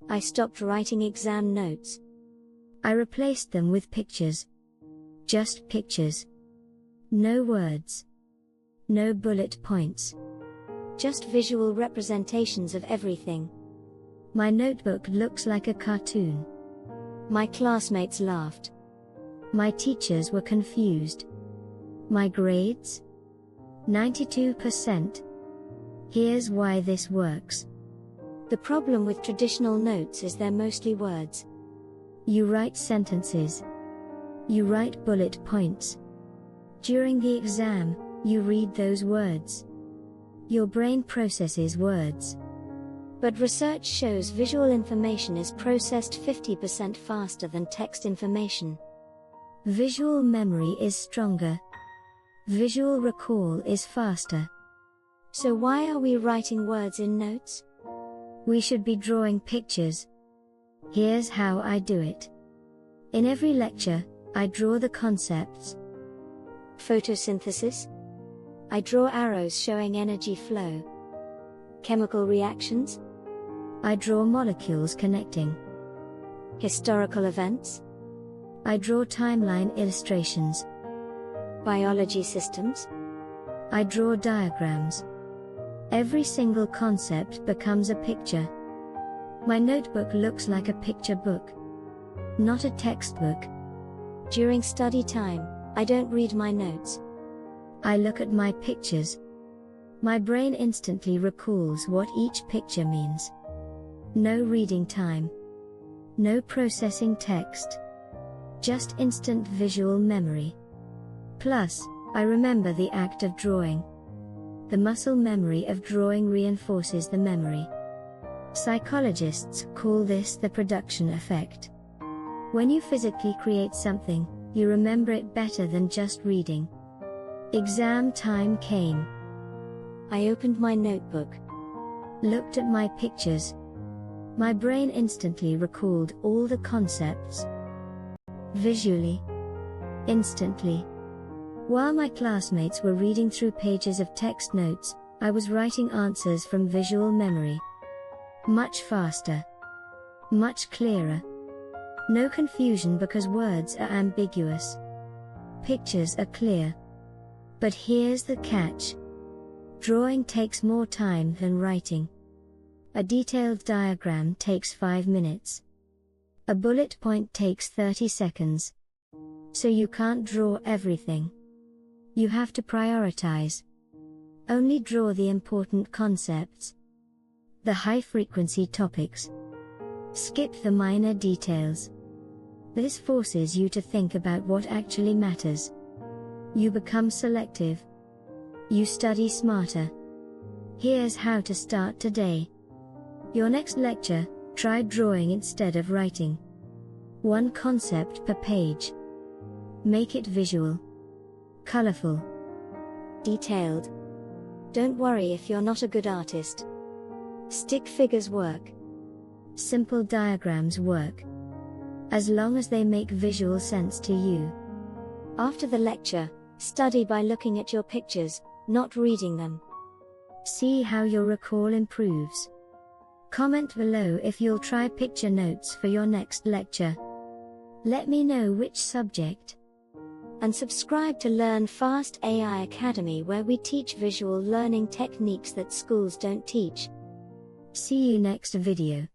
I stopped writing exam notes. I replaced them with pictures. Just pictures. No words. No bullet points. Just visual representations of everything. My notebook looks like a cartoon. My classmates laughed. My teachers were confused. My grades? 92%. Here's why this works. The problem with traditional notes is they're mostly words. You write sentences. You write bullet points. During the exam, you read those words. Your brain processes words. But research shows visual information is processed 50% faster than text information. Visual memory is stronger. Visual recall is faster. So why are we writing words in notes? We should be drawing pictures. Here's how I do it. In every lecture, I draw the concepts. Photosynthesis. I draw arrows showing energy flow. Chemical reactions. I draw molecules connecting. Historical events. I draw timeline illustrations. Biology systems. I draw diagrams. Every single concept becomes a picture. My notebook looks like a picture book, not a textbook. During study time, I don't read my notes. I look at my pictures. My brain instantly recalls what each picture means. No reading time. No processing text. Just instant visual memory. Plus, I remember the act of drawing. The muscle memory of drawing reinforces the memory. Psychologists call this the production effect. When you physically create something, you remember it better than just reading. Exam time came. I opened my notebook. Looked at my pictures. My brain instantly recalled all the concepts. Visually. Instantly. While my classmates were reading through pages of text notes, I was writing answers from visual memory. Much faster. Much clearer. No confusion because words are ambiguous. Pictures are clear. But here's the catch. Drawing takes more time than writing. A detailed diagram takes 5 minutes. A bullet point takes 30 seconds. So you can't draw everything. You have to prioritize. Only draw the important concepts. The high-frequency topics. Skip the minor details. This forces you to think about what actually matters. You become selective. You study smarter. Here's how to start today. Your next lecture, try drawing instead of writing. One concept per page. Make it visual. Colorful. Detailed. Don't worry if you're not a good artist. Stick figures work. Simple diagrams work. As long as they make visual sense to you. After the lecture, study by looking at your pictures, not reading them. See how your recall improves. Comment below if you'll try picture notes for your next lecture. Let me know which subject. And subscribe to LearnFast AI Academy, where we teach visual learning techniques that schools don't teach. See you next video.